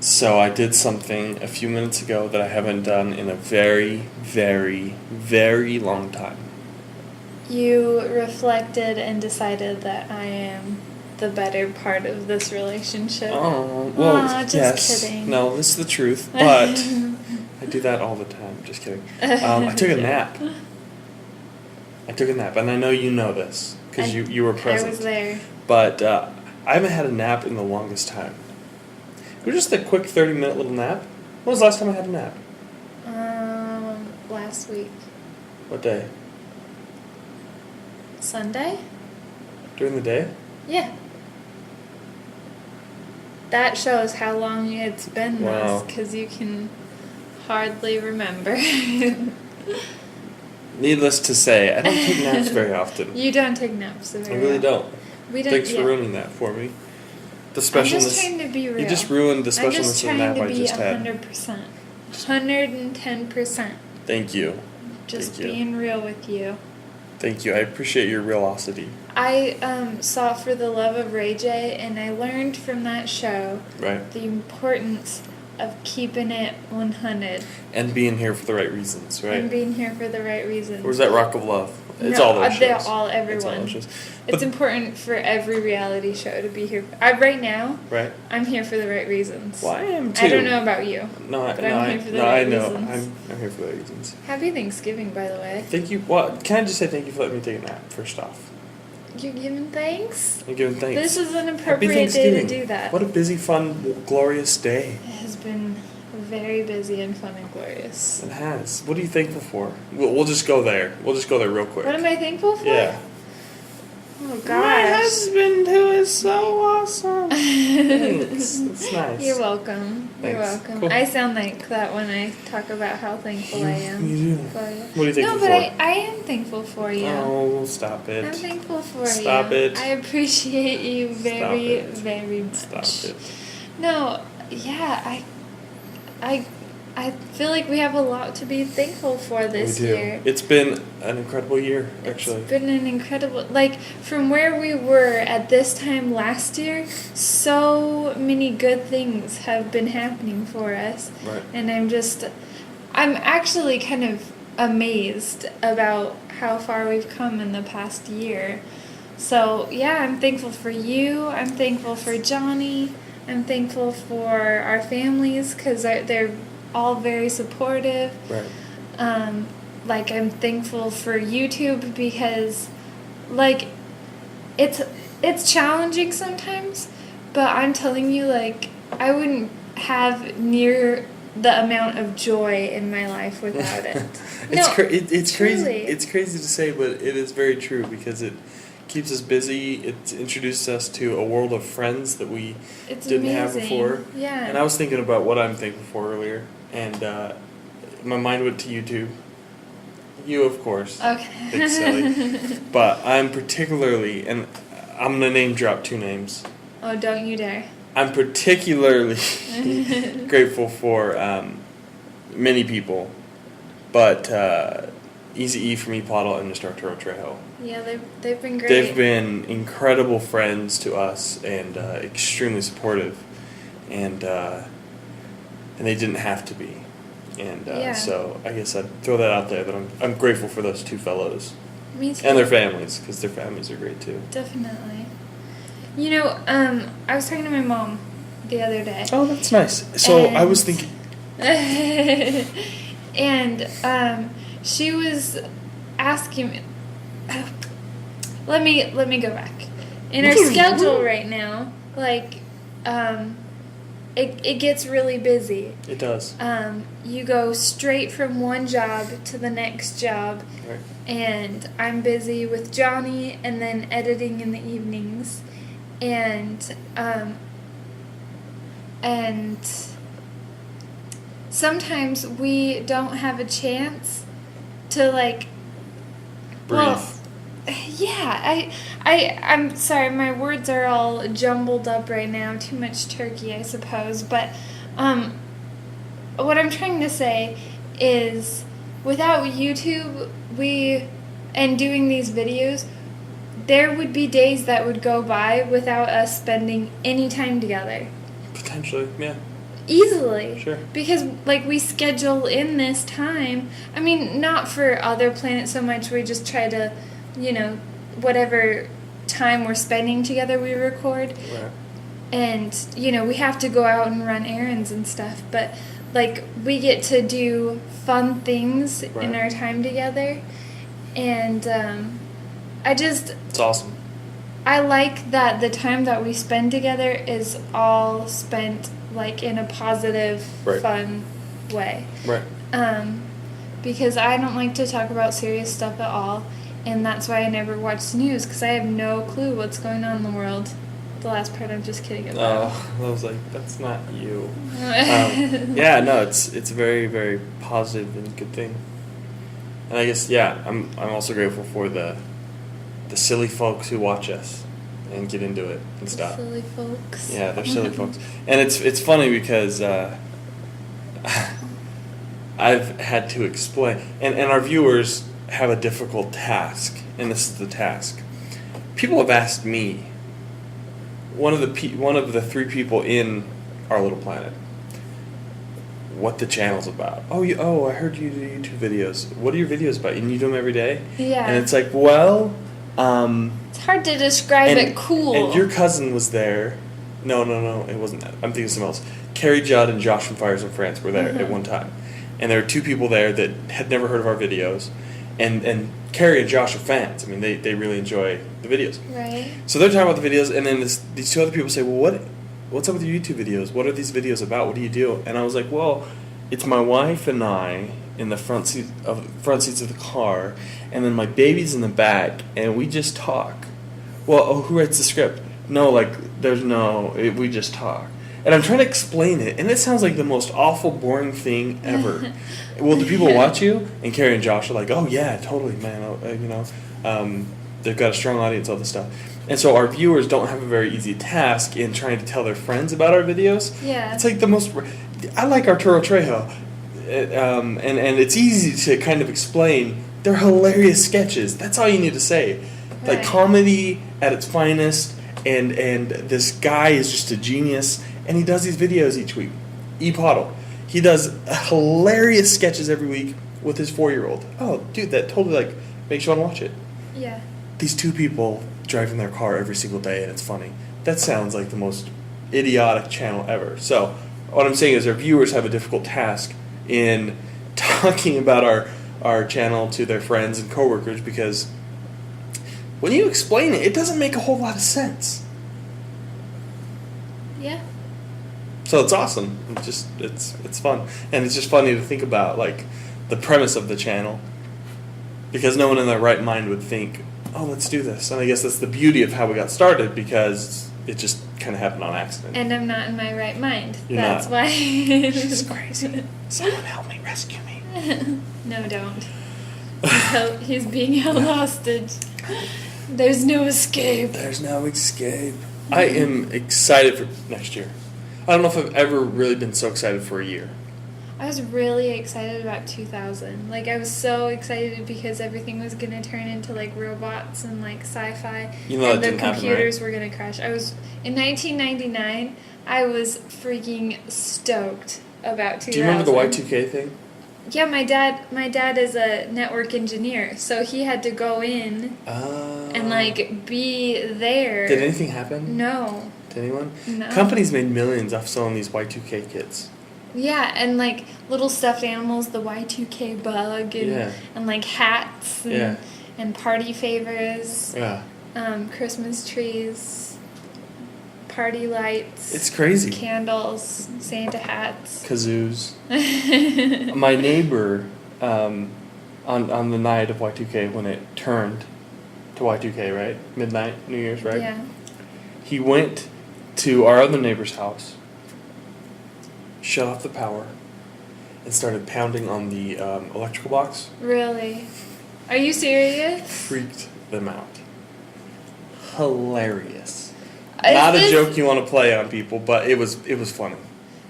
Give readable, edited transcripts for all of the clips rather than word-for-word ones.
So I did something a few minutes ago that I haven't done in a very, very, very long time. You reflected and decided that I am the better part of this relationship. Oh, well, just yes. kidding. No, this is the truth, but I do that all the time. Just kidding. I took a nap. And I know you know this because you were present. I was there. But I haven't had a nap in the longest time. It was just a quick 30-minute little nap. When was the last time I had a nap? Last week. What day? Sunday? During the day? Yeah. That shows how long it's been, Wow. because you can hardly remember. Needless to say, I don't take naps very often. You don't take naps very I really don't. We don't. Thanks for ruining that for me. The specialness. I'm just trying to be real. You just ruined the specialness of the nap I just had. I'm just trying to be 100%. 110%. Thank you. Just being real with you. Thank you. I appreciate your realosity. I saw For the Love of Ray J, and I learned from that show the importance of keeping it 100. And being here for the right reasons, right? And being here for the right reasons. Or is that Rock of Love? It's no, all those shows. They're all everyone. It's important for every reality show to be here. Right now, I'm here for the right reasons. Well, I am too. I don't know about you. I'm here for the right reasons. I'm here for the right reasons. Happy Thanksgiving, by the way. Thank you. Well, can I just say thank you for letting me take a nap, first off? You're giving thanks? I'm giving thanks. This is an appropriate day to do that. What a busy, fun, glorious day. It has been very busy and fun and glorious. It has. What are you thankful for? We'll just go there. We'll just go there real quick. What am I thankful for? Yeah. Oh, gosh. My husband, who is so awesome. Thanks. That's nice. You're welcome. Thanks. You're welcome. Cool. I sound like that when I talk about how thankful I am. You do. For you. What are you thankful for? No, but I am thankful for you. Oh, stop it. I'm thankful for Stop you. it. I appreciate you very, very much. Stop it. No, yeah, I feel like we have a lot to be thankful for this year. It's been an incredible year, actually. It's been an incredible, from where we were at this time last year, so many good things have been happening for us. Right. And I'm actually kind of amazed about how far we've come in the past year. So, yeah, I'm thankful for you. I'm thankful for Johnny. I'm thankful for our families because they're all very supportive. Right. I'm thankful for YouTube because, it's challenging sometimes, but I'm telling you, I wouldn't have near the amount of joy in my life without it. It's crazy. It's crazy to say, but it is very true because it keeps us busy. It introduces us to a world of friends that we didn't have before. Yeah. And I was thinking about what I'm thankful for earlier, and my mind went to YouTube. You, of course. Okay. Big silly. But I'm particularly, and I'm going to name drop 2 names. Oh, don't you dare. I'm particularly grateful for many people, but Easy E from E-Pottle and Mr. Arturo Trejo. Yeah, they've been great. They've been incredible friends to us and extremely supportive, and they didn't have to be. And so I guess I'd throw that out there, that I'm grateful for those 2 fellows. Me too. And their families, because their families are great too. Definitely. I was talking to my mom the other day. Oh, that's nice. So I was thinking... and she was asking me... Let me go back. In our schedule right now, it gets really busy. It does. You go straight from one job to the next job. Right. And I'm busy with Johnny and then editing in the evenings. And sometimes we don't have a chance to breathe. Well, yeah, I'm sorry, my words are all jumbled up right now. Too much turkey, I suppose. But what I'm trying to say is, without YouTube, and doing these videos, there would be days that would go by without us spending any time together. Potentially, yeah. Easily. Sure. Because, like, we schedule in this time. I mean, not for other planets so much. We just try to, whatever time we're spending together, we record. Right. And, we have to go out and run errands and stuff. But, like, we get to do fun things in our time together. And It's awesome. I like that the time that we spend together is all spent, like, in a positive, fun way. Right. Because I don't like to talk about serious stuff at all, and that's why I never watch the news, because I have no clue what's going on in the world. The last part I'm just kidding about. Oh, I was like, that's not you. Yeah, no, it's a very, very positive and good thing. And I guess, I'm also grateful for the silly folks who watch us and get into it and stuff. Silly folks. Yeah, they're silly folks. And it's funny because I've had to explain, and our viewers have a difficult task, and this is the task. People have asked me, one of the 3 people in Our Little Planet, what the channel's about. I heard you do YouTube videos. What are your videos about? And you do them every day? Yeah. And it's like, well, it's hard to describe it cool. And your cousin was there. No, it wasn't that. I'm thinking of something else. Carrie Judd and Josh from Fires in France were there at one time. And there were 2 people there that had never heard of our videos. And Carrie and Josh are fans. I mean, they really enjoy the videos. Right. So they're talking about the videos, and then these 2 other people say, well, what's up with your YouTube videos? What are these videos about? What do you do? And I was like, well, it's my wife and I in the front seats of the car, and then my baby's in the back, and we just talk. Well, who writes the script? No, we just talk. And I'm trying to explain it, and it sounds like the most awful, boring thing ever. Well, do people watch you? And Carrie and Josh are like, oh yeah, totally, man. They've got a strong audience, all this stuff. And so our viewers don't have a very easy task in trying to tell their friends about our videos. Yeah. It's like I like Arturo Trejo. And it's easy to kind of explain. They're hilarious sketches. That's all you need to say. Right. Like comedy at its finest, and this guy is just a genius, and he does these videos each week. Poddle. He does hilarious sketches every week with his 4-year-old. Oh, dude, that totally makes you want to watch it. Yeah. These 2 people driving their car every single day, and it's funny. That sounds like the most idiotic channel ever. So what I'm saying is our viewers have a difficult task in talking about our channel to their friends and coworkers, because when you explain it, it doesn't make a whole lot of sense. Yeah. So it's awesome. It's fun, and it's just funny to think about the premise of the channel, because no one in their right mind would think, oh, let's do this. And I guess that's the beauty of how we got started, because it just kind of happened on accident. And I'm not in my right mind. You're That's not. why. She's crazy. Someone help me, rescue me. No, don't. He's being held hostage. There's no escape. There's no escape. I am excited for next year. I don't know if I've ever really been so excited for a year. I was really excited about 2000. I was so excited because everything was going to turn into, robots and, sci-fi. You know and that the didn't happen, computers right? were going to crash. In 1999, I was freaking stoked about 2000. Do you remember the Y2K thing? Yeah, my dad is a network engineer, so he had to go in and, be there. Did anything happen? No. To anyone? No. Companies made millions off selling these Y2K kits. Yeah, and little stuffed animals, the Y2K bug, and hats, and party favors, Christmas trees, party lights. It's crazy. Candles, Santa hats, Kazoos. My neighbor, on the night of Y2K, when it turned to Y2K, right? Midnight, New Year's, right? Yeah. He went to our other neighbor's house, shut off the power, and started pounding on the electrical box. Really? Are you serious? Freaked them out. Hilarious. Not a joke you want to play on people, but it was funny.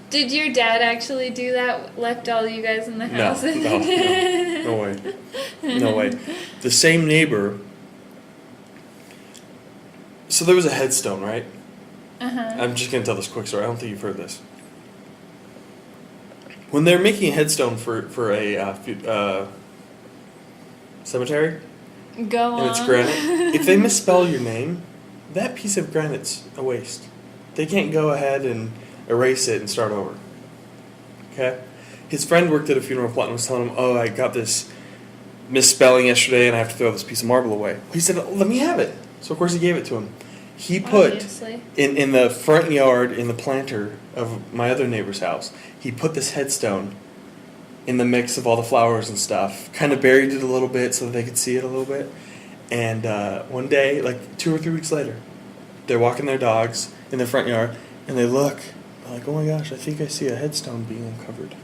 Did your dad actually do that? Left all you guys in the house? No way. No way. The same neighbor. So there was a headstone, right? Uh-huh. I'm just going to tell this quick story. I don't think you've heard this. when they're making a headstone for a cemetery, Go on. and it's granite, if they misspell your name, that piece of granite's a waste. They can't go ahead and erase it and start over. Okay? His friend worked at a funeral plot and was telling him, oh, I got this misspelling yesterday and I have to throw this piece of marble away. He said, let me have it. So, of course, he gave it to him. He put, in the front yard, in the planter of my other neighbor's house, he put this headstone in the mix of all the flowers and stuff, kind of buried it a little bit so that they could see it a little bit. And one day, like 2 or 3 weeks later, they're walking their dogs in the front yard, and they look, they're like, oh my gosh, I think I see a headstone being uncovered.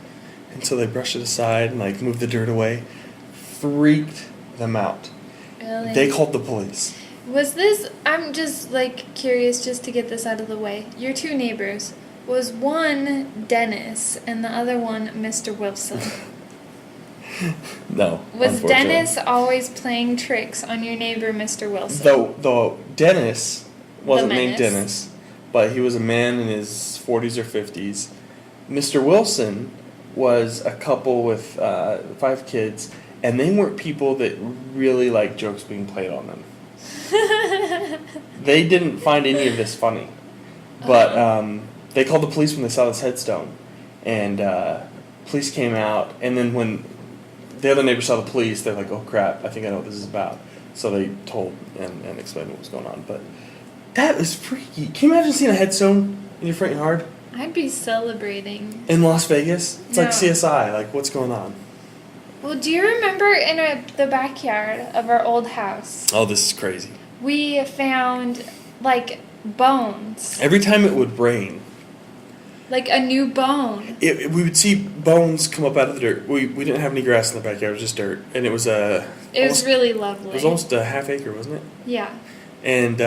And so they brushed it aside and like moved the dirt away. Freaked them out. Really? They called the police. Was this, I'm just like curious just to get this out of the way. Your 2 neighbors, was one Dennis and the other one Mr. Wilson? No. Was Dennis always playing tricks on your neighbor, Mr. Wilson? Though Dennis wasn't named menace. Dennis, but he was a man in his 40s or 50s. Mr. Wilson was a couple with 5 kids, and they weren't people that really liked jokes being played on them. They didn't find any of this funny. But they called the police when they saw this headstone. And police came out, and then when the other neighbors saw the police, they're like, oh crap, I think I know what this is about. So they told and explained what was going on. But that was freaky. Can you imagine seeing a headstone in your front yard? I'd be celebrating. In Las Vegas? It's No. like CSI. Like, what's going on? Well, do you remember in the backyard of our old house, Oh, this is crazy. we found, like, bones? Every time it would rain, Like a new bone. we would see bones come up out of the dirt. We didn't have any grass in the backyard. It was just dirt. And it was It was really lovely. It was almost a half acre, wasn't it? Yeah. And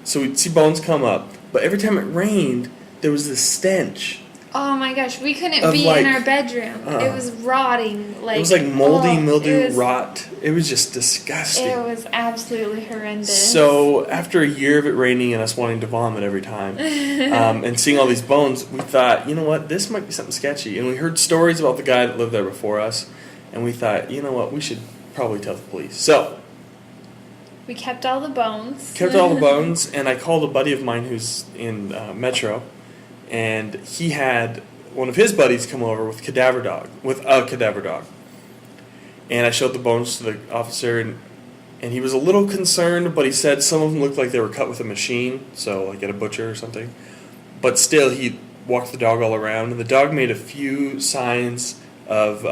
so we'd see bones come up. But every time it rained, there was this stench. Oh my gosh, we couldn't Of, be like, in our bedroom. It was rotting. Like it was like moldy, mildew, it was, rot. It was just disgusting. It was absolutely horrendous. So after a year of it raining and us wanting to vomit every time, and seeing all these bones, we thought, you know what, this might be something sketchy. And we heard stories about the guy that lived there before us, and we thought, you know what, we should probably tell the police. So we kept all the bones. And I called a buddy of mine who's in Metro, and he had one of his buddies come over with a cadaver dog. And I showed the bones to the officer, and he was a little concerned, but he said some of them looked like they were cut with a machine, so like at a butcher or something. But still, he walked the dog all around, and the dog made a few signs of,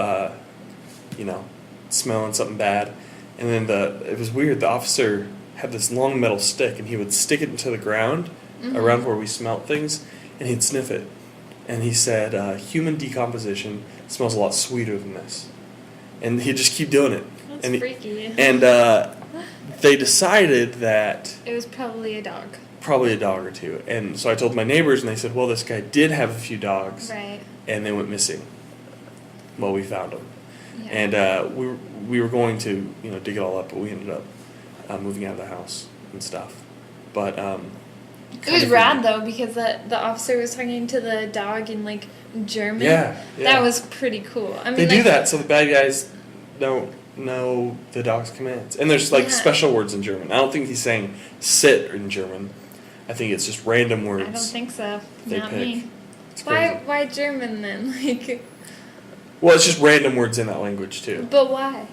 smelling something bad. And then it was weird, the officer had this long metal stick, and he would stick it into the ground around where we smelt things, and he'd sniff it. And he said, human decomposition smells a lot sweeter than this. And he'd just keep doing it. That's freaky. And they decided that... It was probably a dog. Probably a dog or two. And so I told my neighbors, and they said, well, this guy did have a few dogs. Right. And they went missing. Well, we found them. Yeah. And we were going to, dig it all up, but we ended up moving out of the house and stuff. But... it was rad though, because the officer was talking to the dog in like German. Yeah. That was pretty cool. I mean, they do that so the bad guys don't know the dog's commands. And there's like special words in German. I don't think he's saying sit in German. I think it's just random words. I don't think so. They Not pick. me. It's crazy. Why German then? Like. Well, it's just random words in that language too. But why?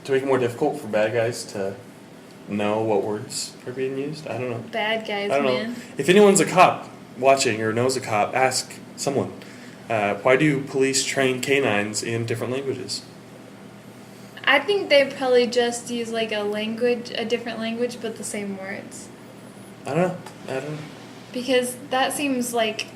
To make it more difficult for bad guys to know what words are being used? I don't know. Bad guys, I don't man. know. If anyone's a cop watching or knows a cop, ask someone. Why do police train canines in different languages? I think they probably just use like a different language, but the same words. I don't know. Because that seems like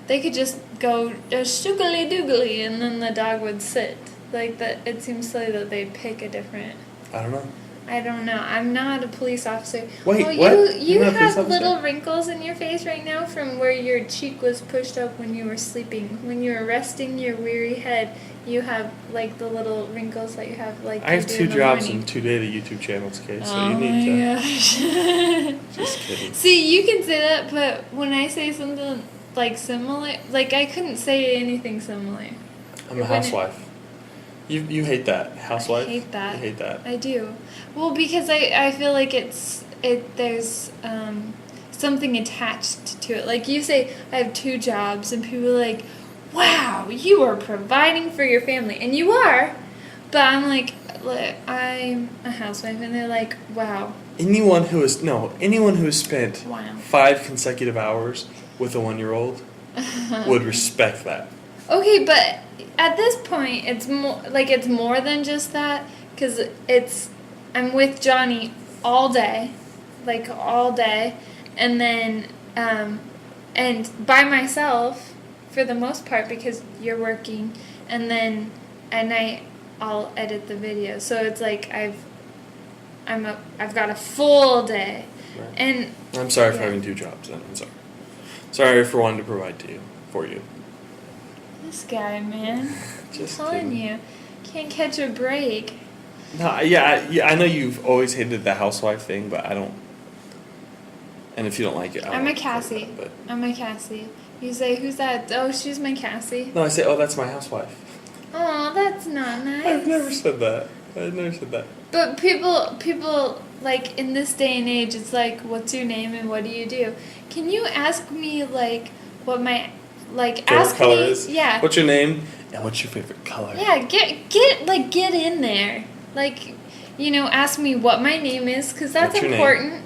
they could just go shoogly doogly and then the dog would sit. Like that. It seems silly that they pick a different. I don't know. I don't know. I'm not a police officer. Wait, what? You're You not a police have officer? little wrinkles in your face right now from where your cheek was pushed up when you were sleeping. When you were resting your weary head, you have like the little wrinkles that you have like. I have you do 2 in the jobs morning. and 2 daily YouTube channels, okay? So Oh you need to. my gosh. Just kidding. See, you can say that, but when I say something like similar. Like I couldn't say anything similar. I'm a housewife. You hate that housewife. I hate that. You hate that. I do. Well, because I feel like there's something attached to it. Like you say, I have 2 jobs, and people are like, wow, you are providing for your family, and you are. But I'm like I'm a housewife, and they're like, wow. Anyone who has spent Wow. 5 consecutive hours with a 1-year-old would respect that. Okay, but at this point, it's more than just that, because I'm with Johnny all day, and then and by myself for the most part because you're working, and then at night I'll edit the video. So it's like I've got a full day, Right. and I'm sorry for having 2 jobs. Then I'm sorry. Sorry for wanting to provide for you. This guy, man, Just I'm telling you, can't catch a break. No, yeah, I know you've always hated the housewife thing, but I don't. And if you don't like it, I'm a Cassie. I'm a Cassie. You say, who's that? Oh, she's my Cassie. No, I say, oh, that's my housewife. Oh, that's not nice. I've never said that. But people like in this day and age, it's like, what's your name and what do you do? Can you ask me like what my Favorite ask color me? is? Yeah. What's your name and what's your favorite color? Yeah, get in there. Like, ask me what my name is, because that's What's your important. name?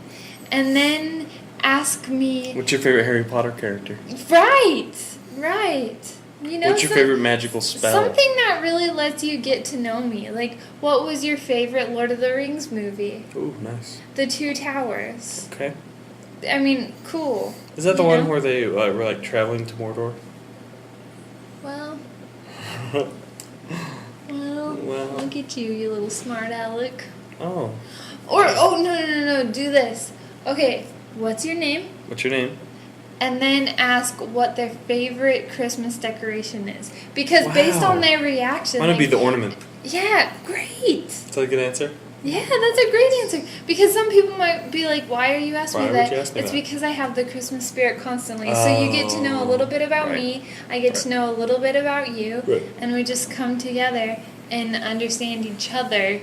And then ask me. What's your favorite Harry Potter character? Right. What's your favorite magical spell? Something that really lets you get to know me. Like, what was your favorite Lord of the Rings movie? Ooh, nice. The Two Towers. Okay. I mean, cool. Is that the one where they were like traveling to Mordor? Well, look at you little smart aleck. Oh. Or, no, do this. Okay, what's your name? What's your name? And then ask what their favorite Christmas decoration is. Because based on their reaction... Why not be the ornament? Yeah, great. Is that a good answer? Yeah, that's a great answer. Because some people might be like, why are you asking me that? Why would you ask me It's that? because I have the Christmas spirit constantly. So you get to know a little bit about me. I get to know a little bit about you. Right. And we just come together and understand each other.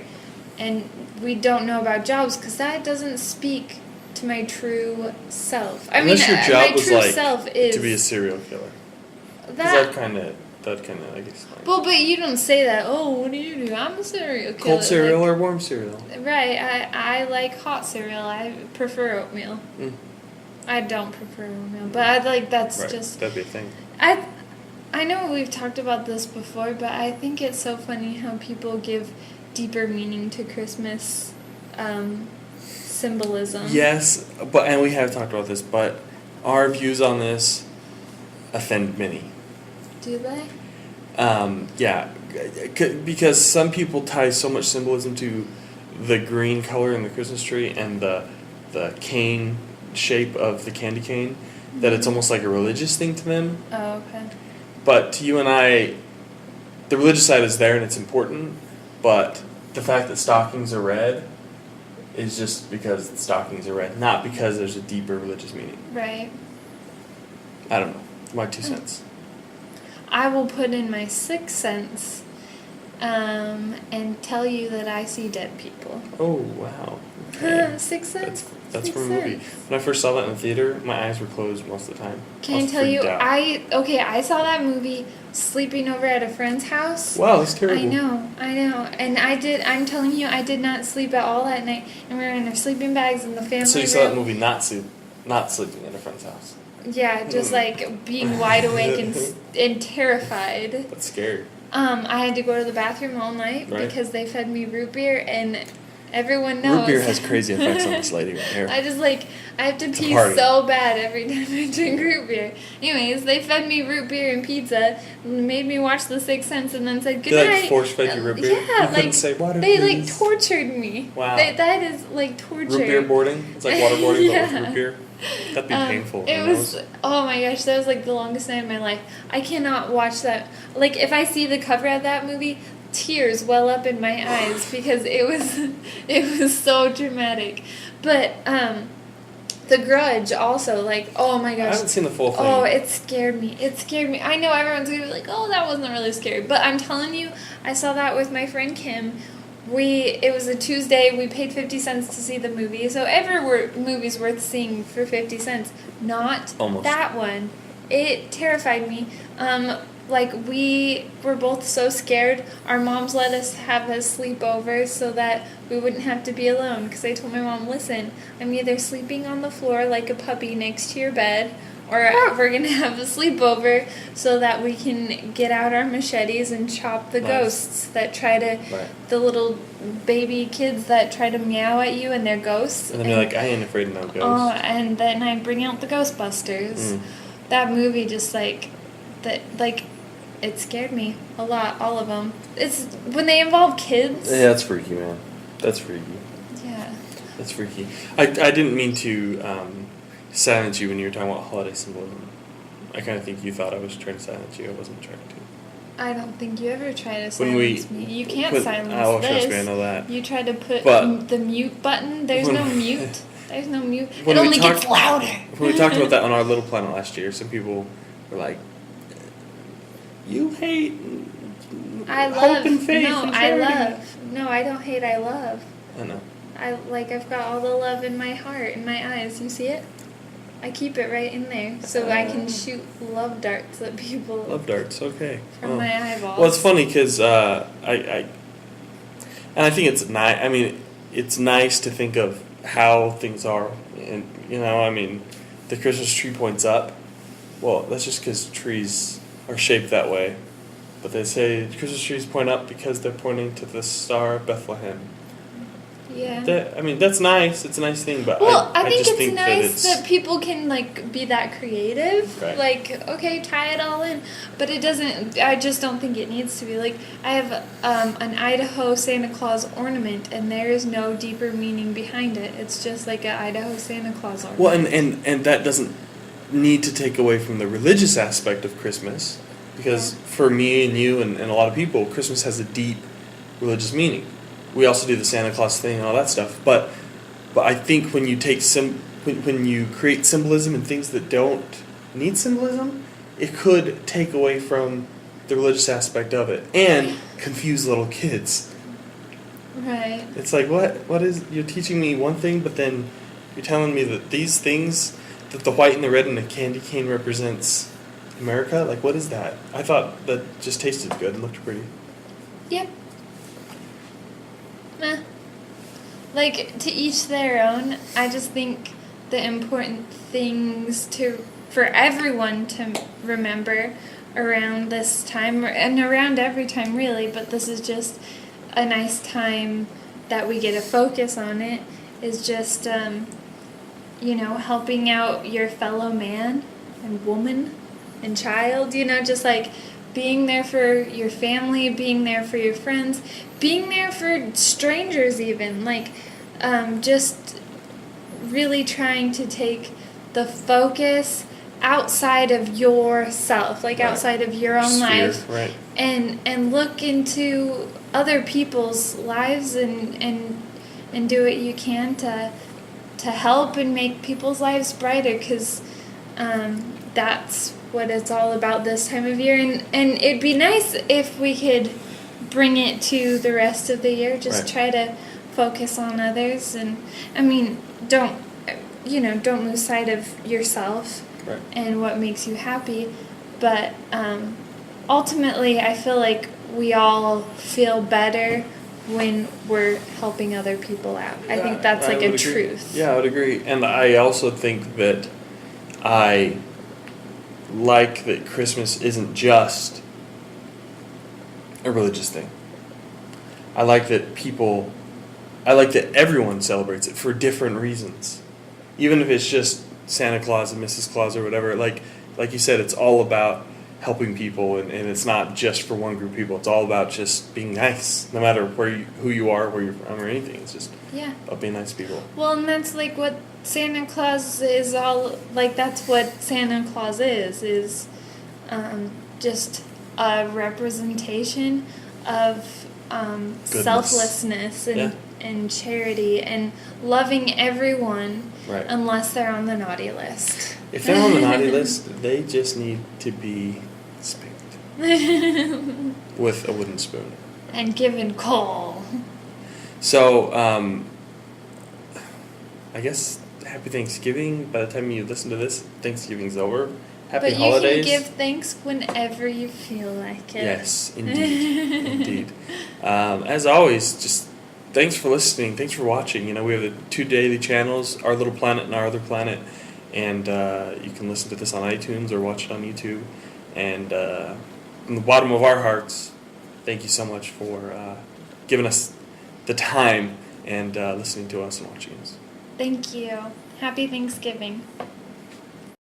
And we don't know about jobs because that doesn't speak to my true self. Unless your job my was true like self is to be a serial killer. that kind of I guess. Like, well, but you don't say that. Oh, what do you do? I'm a serial killer. cold cereal or warm cereal? Right. I like hot cereal. I prefer oatmeal. Mm. I don't prefer oatmeal, but I like that's Right. just. That'd be a thing. I know we've talked about this before, but I think it's so funny how people give deeper meaning to Christmas symbolism. Yes, and we have talked about this, but our views on this offend many. Do they? Yeah, because some people tie so much symbolism to the green color in the Christmas tree and the cane shape of the candy cane that it's almost like a religious thing to them. Oh, okay. But to you and I, the religious side is there and it's important, but the fact that stockings are red is just because the stockings are red, not because there's a deeper religious meaning. Right. I don't know. My 2 cents. I will put in my 6 cents and tell you that I see dead people. Oh, wow. Okay. 6 cents? That's 6 from a movie. cents. When I first saw that in the theater, my eyes were closed most of the time. Can I tell you, I saw that movie sleeping over at a friend's house. Wow, that's terrible. I know. And I'm telling you, I did not sleep at all that night. And we were in our sleeping bags in the family So you room. saw that movie not sleeping at a friend's house. Yeah, just like being wide awake and terrified. That's scary. I had to go to the bathroom all night because they fed me root beer, and everyone knows. Root beer has crazy effects on this lady right here. I have to pee party. so bad every time I drink root beer. Anyways, they fed me root beer and pizza, made me watch The Sixth Sense, and then said goodnight. They force fed you root beer? Yeah, you couldn't say water, they please? tortured me. Wow. That is torture. Root beer boarding? It's like waterboarding Yeah. but with root beer? That'd be painful. It was, oh my gosh, that was the longest night of my life. I cannot watch that. If I see the cover of that movie, tears well up in my eyes because it was so dramatic. But The Grudge also, like, oh my gosh. I haven't seen the full thing. Oh, it scared me. It scared me. I know everyone's going to be like, oh, that wasn't really scary. But I'm telling you, I saw that with my friend Kim. It was a Tuesday. We paid 50 cents to see the movie. So every movie's worth seeing for 50 cents. Not Almost. That one. It terrified me. We were both so scared. Our moms let us have a sleepover so that we wouldn't have to be alone. Because I told my mom, listen, I'm either sleeping on the floor like a puppy next to your bed, or we're going to have a sleepover so that we can get out our machetes and chop the ghosts that try to, the little baby kids that try to meow at you and they're ghosts. And then you're like, I ain't afraid of no ghosts. Oh, and then I'd bring out the Ghostbusters. That movie just it scared me a lot, all of them. It's when they involve kids. Yeah, that's freaky, man. That's freaky. Yeah. That's freaky. I didn't mean to silence you when you were talking about holiday symbolism. I kind of think you thought I was trying to silence you. I wasn't trying to. I don't think you ever try to silence me. You can't silence oh, this. Trust me, I know that. You try to put but the mute button. There's no mute. There's no mute. It when only gets louder. When we talked about that on Our Little Planet last year, some people were like, you hate hope and faith and charity. No, I don't hate, I love. I know. I've got all the love in my heart, in my eyes. You see it? I keep it right in there so I can shoot love darts at people. Love darts, okay. From my eyeballs. Well, it's funny because I think it's nice. I mean, it's nice to think of how things are, and the Christmas tree points up. Well, that's just because trees are shaped that way. But they say Christmas trees point up because they're pointing to the Star of Bethlehem. Yeah. That's nice. It's a nice thing, but I think just it's think nice that people can be that creative. Right. Okay, tie it all in, but it doesn't. I just don't think it needs to be. I have an Idaho Santa Claus ornament, and there is no deeper meaning behind it. It's just like an Idaho Santa Claus ornament. Well, and that doesn't need to take away from the religious aspect of Christmas, because for me and you and a lot of people, Christmas has a deep religious meaning. We also do the Santa Claus thing and all that stuff, but I think when you take when you create symbolism and things that don't need symbolism, it could take away from the religious aspect of it and confuse little kids. Right. It's like, what is, you're teaching me one thing, but then you're telling me that these things, that the white and the red and the candy cane represents America? Like, what is that? I thought that just tasted good and looked pretty. Yep. Meh. To each their own. I just think the important things for everyone to remember around this time, and around every time really, but this is just a nice time that we get to focus on it, is just, helping out your fellow man and woman and child, just being there for your family, being there for your friends, being there for strangers even, just really trying to take the focus outside of yourself, outside of your own life, right. and look into other people's lives and do what you can to help and make people's lives brighter, because that's what it's all about this time of year, and it'd be nice if we could bring it to the rest of the year. Just try to focus on others, and don't lose sight of yourself and what makes you happy. But ultimately, I feel like we all feel better when we're helping other people out. I think that's a truth. Yeah, I would agree. And I also think that I like that Christmas isn't just a religious thing. I like that everyone celebrates it for different reasons. Even if it's just Santa Claus and Mrs. Claus or whatever, like you said, it's all about helping people, and it's not just for one group of people. It's all about just being nice, no matter who you are, where you're from, or anything. It's just about being nice to people. Well, and that's what Santa Claus is all that's what Santa Claus is just a representation of selflessness and charity and loving everyone Right. Unless they're on the naughty list. If they're on the naughty list, they just need to be spanked with a wooden spoon. And given coal. So, I guess happy Thanksgiving. By the time you listen to this, Thanksgiving's over. Happy holidays. But you can give thanks whenever you feel like it. Yes, indeed. Indeed. As always, just thanks for listening. Thanks for watching. We have the 2 daily channels, Our Little Planet and Our Other Planet. And you can listen to this on iTunes or watch it on YouTube. And from the bottom of our hearts, thank you so much for giving us the time and listening to us and watching us. Thank you. Happy Thanksgiving.